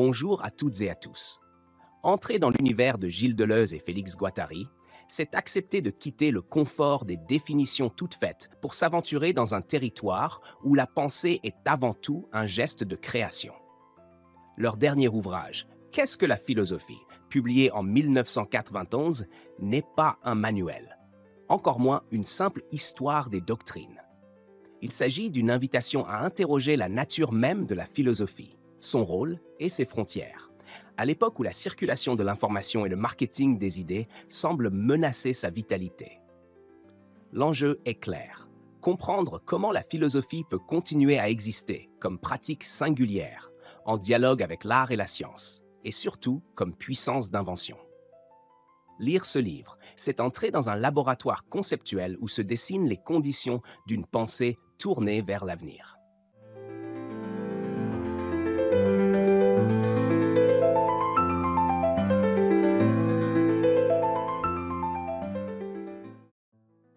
Bonjour à toutes et à tous. Entrer dans l'univers de Gilles Deleuze et Félix Guattari, c'est accepter de quitter le confort des définitions toutes faites pour s'aventurer dans un territoire où la pensée est avant tout un geste de création. Leur dernier ouvrage, Qu'est-ce que la philosophie, publié en 1991, n'est pas un manuel, encore moins une simple histoire des doctrines. Il s'agit d'une invitation à interroger la nature même de la philosophie, son rôle et ses frontières, à l'époque où la circulation de l'information et le marketing des idées semblent menacer sa vitalité. L'enjeu est clair, comprendre comment la philosophie peut continuer à exister comme pratique singulière, en dialogue avec l'art et la science, et surtout comme puissance d'invention. Lire ce livre, c'est entrer dans un laboratoire conceptuel où se dessinent les conditions d'une pensée tournée vers l'avenir.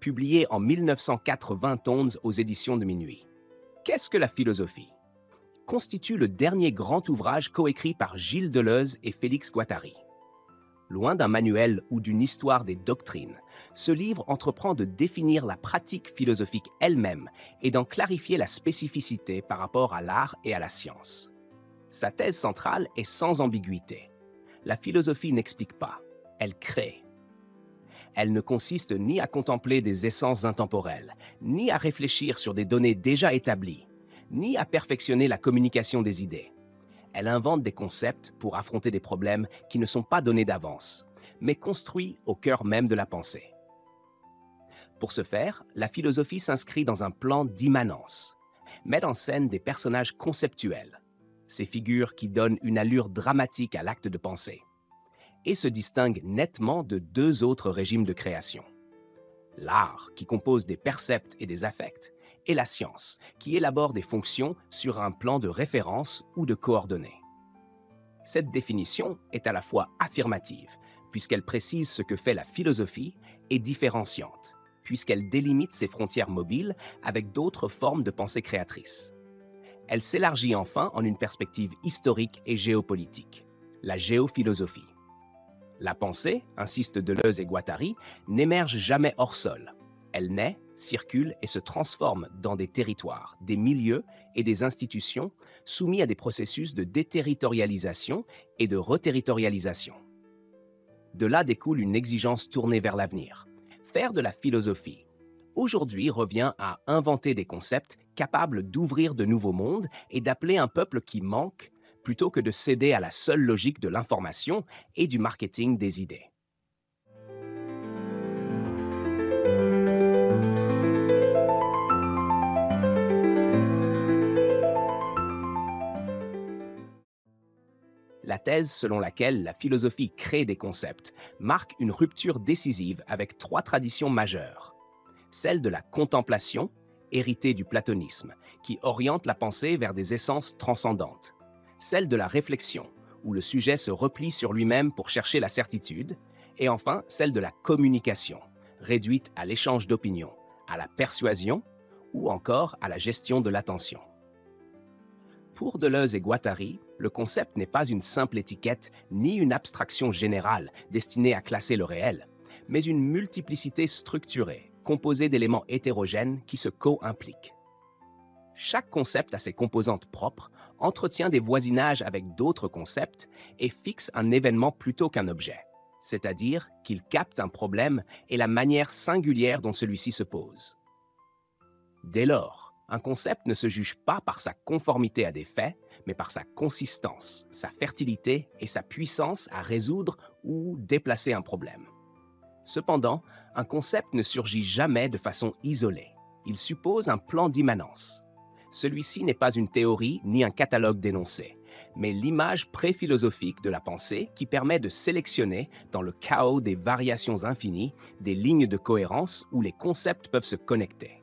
Publié en 1991 aux éditions de Minuit. Qu'est-ce que la philosophie constitue le dernier grand ouvrage coécrit par Gilles Deleuze et Félix Guattari. Loin d'un manuel ou d'une histoire des doctrines, ce livre entreprend de définir la pratique philosophique elle-même et d'en clarifier la spécificité par rapport à l'art et à la science. Sa thèse centrale est sans ambiguïté. La philosophie n'explique pas, elle crée. Elle ne consiste ni à contempler des essences intemporelles, ni à réfléchir sur des données déjà établies, ni à perfectionner la communication des idées. Elle invente des concepts pour affronter des problèmes qui ne sont pas donnés d'avance, mais construits au cœur même de la pensée. Pour ce faire, la philosophie s'inscrit dans un plan d'immanence, met en scène des personnages conceptuels, ces figures qui donnent une allure dramatique à l'acte de penser, et se distingue nettement de deux autres régimes de création. L'art, qui compose des percepts et des affects, et la science, qui élabore des fonctions sur un plan de référence ou de coordonnées. Cette définition est à la fois affirmative, puisqu'elle précise ce que fait la philosophie, et différenciante, puisqu'elle délimite ses frontières mobiles avec d'autres formes de pensée créatrice. Elle s'élargit enfin en une perspective historique et géopolitique, la géophilosophie. La pensée, insistent Deleuze et Guattari, n'émerge jamais hors sol. Elle naît, circule et se transforme dans des territoires, des milieux et des institutions soumis à des processus de déterritorialisation et de reterritorialisation. De là découle une exigence tournée vers l'avenir. Faire de la philosophie, aujourd'hui, revient à inventer des concepts capables d'ouvrir de nouveaux mondes et d'appeler un peuple qui manque, plutôt que de céder à la seule logique de l'information et du marketing des idées. La thèse selon laquelle la philosophie crée des concepts marque une rupture décisive avec trois traditions majeures. Celle de la contemplation, héritée du platonisme, qui oriente la pensée vers des essences transcendantes. Celle de la réflexion, où le sujet se replie sur lui-même pour chercher la certitude. Et enfin, celle de la communication, réduite à l'échange d'opinions, à la persuasion ou encore à la gestion de l'attention. Pour Deleuze et Guattari, le concept n'est pas une simple étiquette ni une abstraction générale destinée à classer le réel, mais une multiplicité structurée, composée d'éléments hétérogènes qui se co-impliquent. Chaque concept a ses composantes propres, entretient des voisinages avec d'autres concepts et fixe un événement plutôt qu'un objet, c'est-à-dire qu'il capte un problème et la manière singulière dont celui-ci se pose. Dès lors, un concept ne se juge pas par sa conformité à des faits, mais par sa consistance, sa fertilité et sa puissance à résoudre ou déplacer un problème. Cependant, un concept ne surgit jamais de façon isolée. Il suppose un plan d'immanence. Celui-ci n'est pas une théorie ni un catalogue d'énoncés, mais l'image pré-philosophique de la pensée qui permet de sélectionner, dans le chaos des variations infinies, des lignes de cohérence où les concepts peuvent se connecter.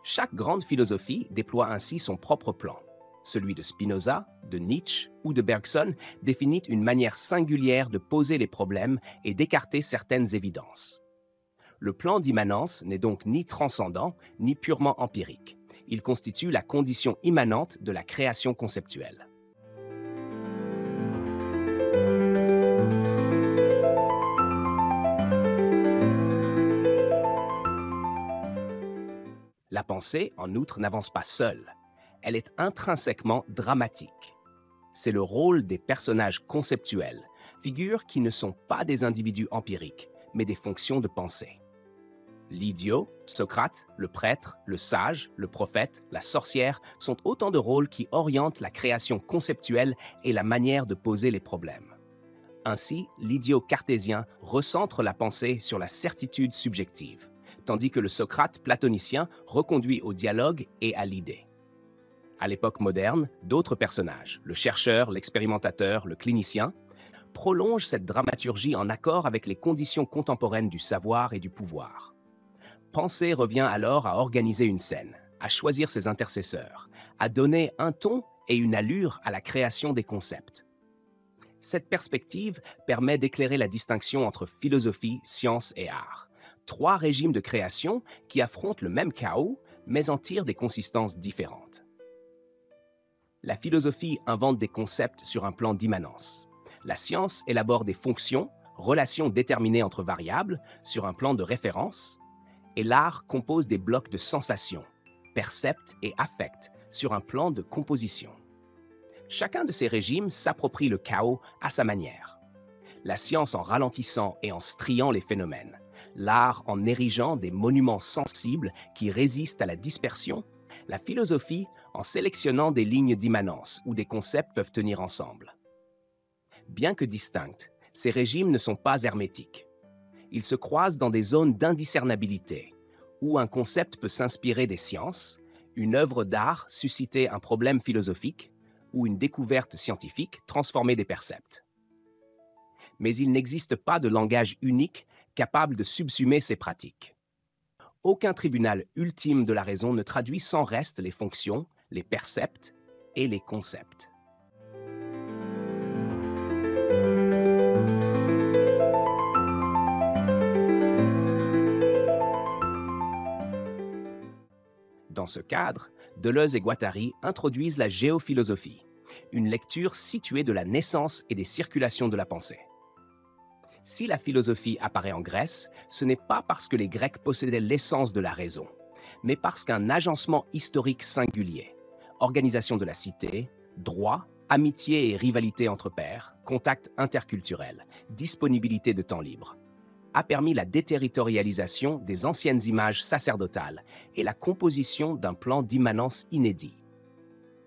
Chaque grande philosophie déploie ainsi son propre plan. Celui de Spinoza, de Nietzsche ou de Bergson définit une manière singulière de poser les problèmes et d'écarter certaines évidences. Le plan d'immanence n'est donc ni transcendant, ni purement empirique. Il constitue la condition immanente de la création conceptuelle. La pensée, en outre, n'avance pas seule. Elle est intrinsèquement dramatique. C'est le rôle des personnages conceptuels, figures qui ne sont pas des individus empiriques, mais des fonctions de pensée. L'idiot, Socrate, le prêtre, le sage, le prophète, la sorcière sont autant de rôles qui orientent la création conceptuelle et la manière de poser les problèmes. Ainsi, l'idiot cartésien recentre la pensée sur la certitude subjective, tandis que le Socrate platonicien reconduit au dialogue et à l'idée. À l'époque moderne, d'autres personnages, le chercheur, l'expérimentateur, le clinicien, prolongent cette dramaturgie en accord avec les conditions contemporaines du savoir et du pouvoir. Penser revient alors à organiser une scène, à choisir ses intercesseurs, à donner un ton et une allure à la création des concepts. Cette perspective permet d'éclairer la distinction entre philosophie, science et art. Trois régimes de création qui affrontent le même chaos, mais en tirent des consistances différentes. La philosophie invente des concepts sur un plan d'immanence. La science élabore des fonctions, relations déterminées entre variables, sur un plan de référence. Et l'art compose des blocs de sensations, percepts et affects, sur un plan de composition. Chacun de ces régimes s'approprie le chaos à sa manière. La science en ralentissant et en striant les phénomènes, l'art en érigeant des monuments sensibles qui résistent à la dispersion, la philosophie en sélectionnant des lignes d'immanence où des concepts peuvent tenir ensemble. Bien que distincts, ces régimes ne sont pas hermétiques. Ils se croisent dans des zones d'indiscernabilité, où un concept peut s'inspirer des sciences, une œuvre d'art susciter un problème philosophique, ou une découverte scientifique transformer des percepts. Mais il n'existe pas de langage unique capable de subsumer ces pratiques. Aucun tribunal ultime de la raison ne traduit sans reste les fonctions, les percepts et les concepts. Dans ce cadre, Deleuze et Guattari introduisent la géophilosophie, une lecture située de la naissance et des circulations de la pensée. Si la philosophie apparaît en Grèce, ce n'est pas parce que les Grecs possédaient l'essence de la raison, mais parce qu'un agencement historique singulier, organisation de la cité, droit, amitié et rivalité entre pairs, contact interculturel, disponibilité de temps libre, a permis la déterritorialisation des anciennes images sacerdotales et la composition d'un plan d'immanence inédit.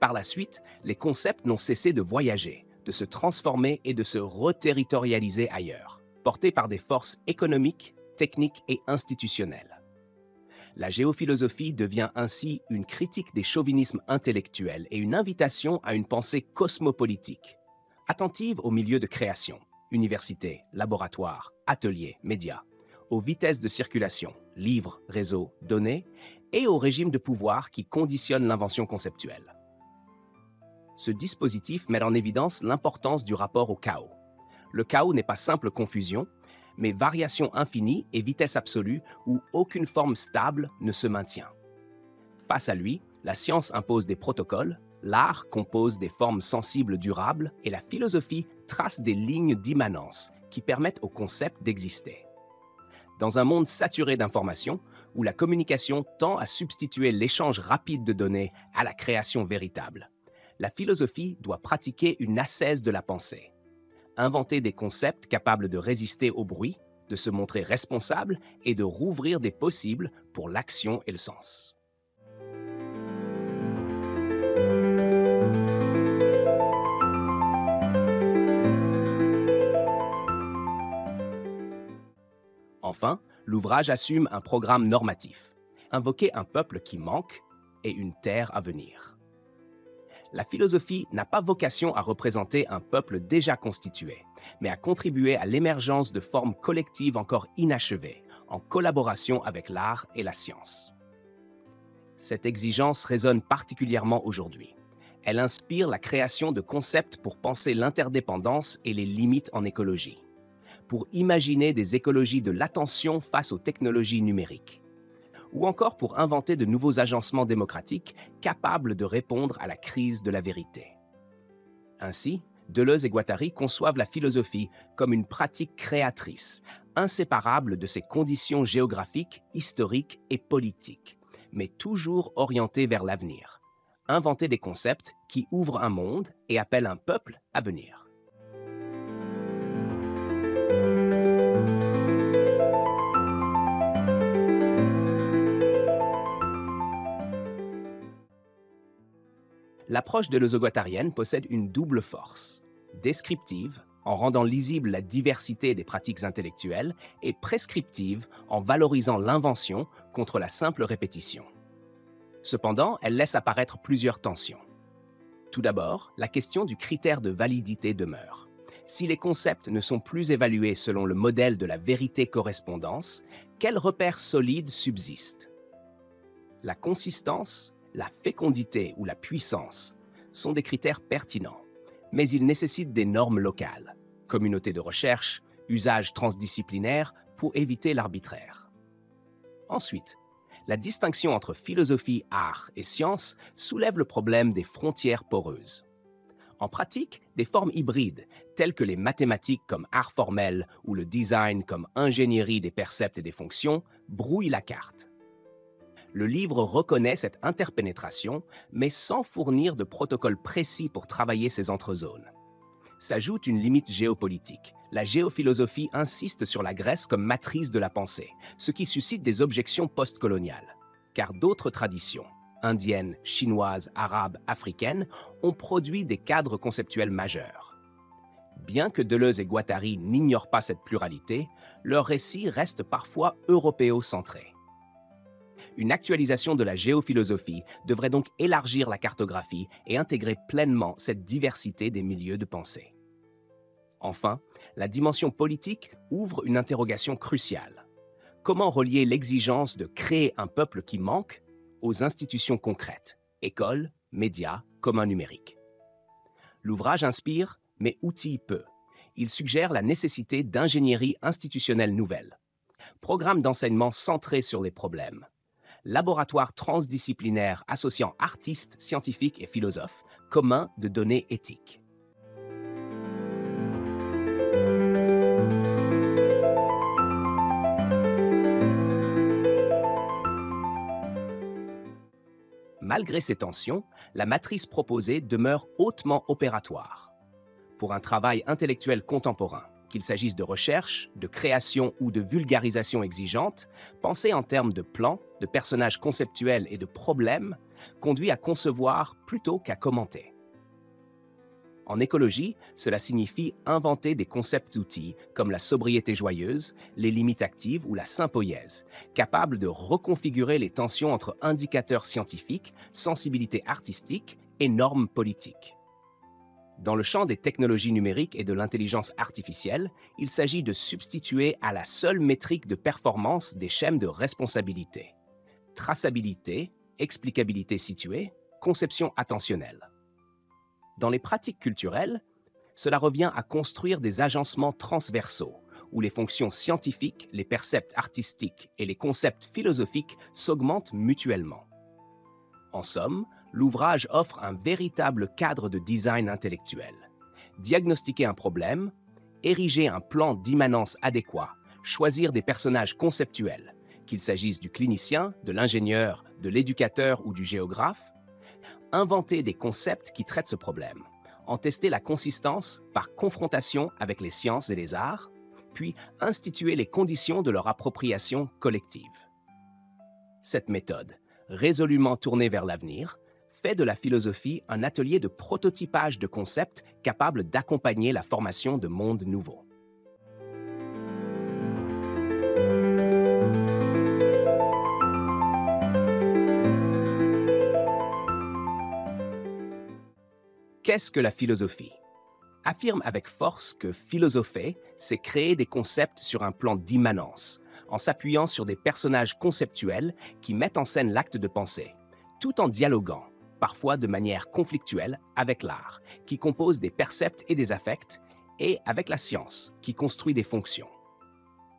Par la suite, les concepts n'ont cessé de voyager, de se transformer et de se reterritorialiser ailleurs, portés par des forces économiques, techniques et institutionnelles. La géophilosophie devient ainsi une critique des chauvinismes intellectuels et une invitation à une pensée cosmopolitique, attentive aux milieux de création, universités, laboratoires, ateliers, médias, aux vitesses de circulation, livres, réseaux, données, et aux régimes de pouvoir qui conditionnent l'invention conceptuelle. Ce dispositif met en évidence l'importance du rapport au chaos. Le chaos n'est pas simple confusion, mais variation infinie et vitesse absolue où aucune forme stable ne se maintient. Face à lui, la science impose des protocoles, l'art compose des formes sensibles durables et la philosophie trace des lignes d'immanence qui permettent au concept d'exister. Dans un monde saturé d'informations, où la communication tend à substituer l'échange rapide de données à la création véritable, la philosophie doit pratiquer une ascèse de la pensée, inventer des concepts capables de résister au bruit, de se montrer responsable et de rouvrir des possibles pour l'action et le sens. Enfin, l'ouvrage assume un programme normatif, invoquer un peuple qui manque et une terre à venir. La philosophie n'a pas vocation à représenter un peuple déjà constitué, mais à contribuer à l'émergence de formes collectives encore inachevées, en collaboration avec l'art et la science. Cette exigence résonne particulièrement aujourd'hui. Elle inspire la création de concepts pour penser l'interdépendance et les limites en écologie, pour imaginer des écologies de l'attention face aux technologies numériques, ou encore pour inventer de nouveaux agencements démocratiques capables de répondre à la crise de la vérité. Ainsi, Deleuze et Guattari conçoivent la philosophie comme une pratique créatrice, inséparable de ses conditions géographiques, historiques et politiques, mais toujours orientée vers l'avenir. Inventer des concepts qui ouvrent un monde et appellent un peuple à venir. L'approche deleuze-guattarienne possède une double force. Descriptive, en rendant lisible la diversité des pratiques intellectuelles, et prescriptive, en valorisant l'invention contre la simple répétition. Cependant, elle laisse apparaître plusieurs tensions. Tout d'abord, la question du critère de validité demeure. Si les concepts ne sont plus évalués selon le modèle de la vérité-correspondance, quels repères solides subsistent? La consistance, la fécondité ou la puissance sont des critères pertinents, mais ils nécessitent des normes locales, communautés de recherche, usages transdisciplinaires pour éviter l'arbitraire. Ensuite, la distinction entre philosophie, art et science soulève le problème des frontières poreuses. En pratique, des formes hybrides, telles que les mathématiques comme art formel ou le design comme ingénierie des percepts et des fonctions, brouillent la carte. Le livre reconnaît cette interpénétration, mais sans fournir de protocole précis pour travailler ces entrezones. S'ajoute une limite géopolitique. La géophilosophie insiste sur la Grèce comme matrice de la pensée, ce qui suscite des objections postcoloniales. Car d'autres traditions, indiennes, chinoises, arabes, africaines, ont produit des cadres conceptuels majeurs. Bien que Deleuze et Guattari n'ignorent pas cette pluralité, leur récit reste parfois européocentré. Une actualisation de la géophilosophie devrait donc élargir la cartographie et intégrer pleinement cette diversité des milieux de pensée. Enfin, la dimension politique ouvre une interrogation cruciale. Comment relier l'exigence de créer un peuple qui manque aux institutions concrètes, écoles, médias, communs numériques? L'ouvrage inspire, mais outille peu. Il suggère la nécessité d'ingénierie institutionnelle nouvelle, programme d'enseignement centré sur les problèmes, laboratoire transdisciplinaire associant artistes, scientifiques et philosophes, commun de données éthiques. Malgré ces tensions, la matrice proposée demeure hautement opératoire. Pour un travail intellectuel contemporain, qu'il s'agisse de recherche, de création ou de vulgarisation exigeante, penser en termes de plans, de personnages conceptuels et de problèmes conduit à concevoir plutôt qu'à commenter. En écologie, cela signifie inventer des concepts-outils comme la sobriété joyeuse, les limites actives ou la sympoïèse, capables de reconfigurer les tensions entre indicateurs scientifiques, sensibilité artistique et normes politiques. Dans le champ des technologies numériques et de l'intelligence artificielle, il s'agit de substituer à la seule métrique de performance des schèmes de responsabilité. Traçabilité, explicabilité située, conception attentionnelle. Dans les pratiques culturelles, cela revient à construire des agencements transversaux, où les fonctions scientifiques, les percepts artistiques et les concepts philosophiques s'augmentent mutuellement. En somme, l'ouvrage offre un véritable cadre de design intellectuel. Diagnostiquer un problème, ériger un plan d'immanence adéquat, choisir des personnages conceptuels, qu'il s'agisse du clinicien, de l'ingénieur, de l'éducateur ou du géographe, inventer des concepts qui traitent ce problème, en tester la consistance par confrontation avec les sciences et les arts, puis instituer les conditions de leur appropriation collective. Cette méthode, résolument tournée vers l'avenir, fait de la philosophie un atelier de prototypage de concepts capable d'accompagner la formation de mondes nouveaux. Qu'est-ce que la philosophie? Affirme avec force que philosopher, c'est créer des concepts sur un plan d'immanence, en s'appuyant sur des personnages conceptuels qui mettent en scène l'acte de penser, tout en dialoguant, parfois de manière conflictuelle, avec l'art, qui compose des percepts et des affects, et avec la science, qui construit des fonctions.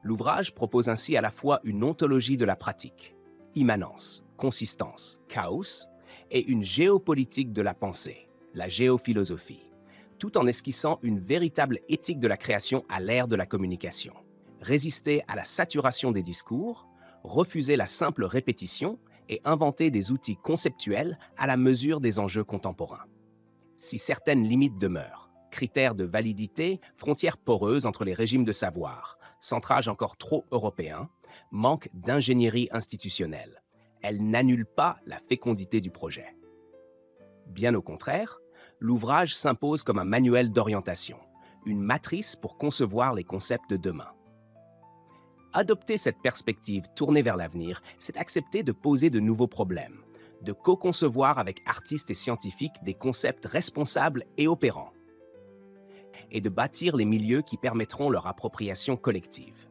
L'ouvrage propose ainsi à la fois une ontologie de la pratique, immanence, consistance, chaos, et une géopolitique de la pensée, la géophilosophie, tout en esquissant une véritable éthique de la création à l'ère de la communication. Résister à la saturation des discours, refuser la simple répétition et inventer des outils conceptuels à la mesure des enjeux contemporains. Si certaines limites demeurent, critères de validité, frontières poreuses entre les régimes de savoir, centrage encore trop européen, manque d'ingénierie institutionnelle, elles n'annulent pas la fécondité du projet. Bien au contraire, l'ouvrage s'impose comme un manuel d'orientation, une matrice pour concevoir les concepts de demain. Adopter cette perspective tournée vers l'avenir, c'est accepter de poser de nouveaux problèmes, de co-concevoir avec artistes et scientifiques des concepts responsables et opérants, et de bâtir les milieux qui permettront leur appropriation collective.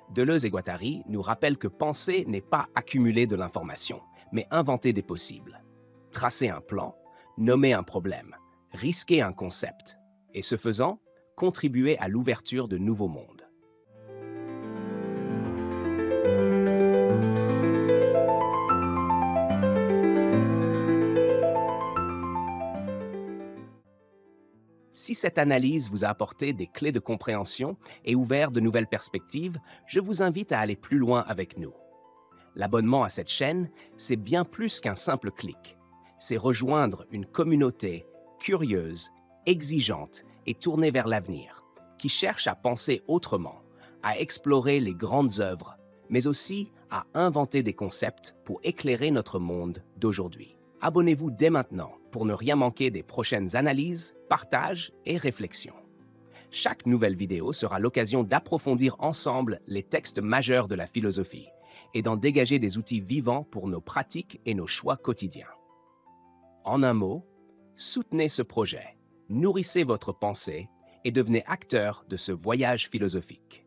Deleuze et Guattari nous rappellent que penser n'est pas accumuler de l'information, mais inventer des possibles. Tracer un plan, nommer un problème, risquer un concept, et ce faisant, contribuer à l'ouverture de nouveaux mondes. Si cette analyse vous a apporté des clés de compréhension et ouvert de nouvelles perspectives, je vous invite à aller plus loin avec nous. L'abonnement à cette chaîne, c'est bien plus qu'un simple clic. C'est rejoindre une communauté curieuse, exigeante et tournée vers l'avenir, qui cherche à penser autrement, à explorer les grandes œuvres, mais aussi à inventer des concepts pour éclairer notre monde d'aujourd'hui. Abonnez-vous dès maintenant pour ne rien manquer des prochaines analyses, partages et réflexions. Chaque nouvelle vidéo sera l'occasion d'approfondir ensemble les textes majeurs de la philosophie et d'en dégager des outils vivants pour nos pratiques et nos choix quotidiens. En un mot, soutenez ce projet, nourrissez votre pensée et devenez acteur de ce voyage philosophique.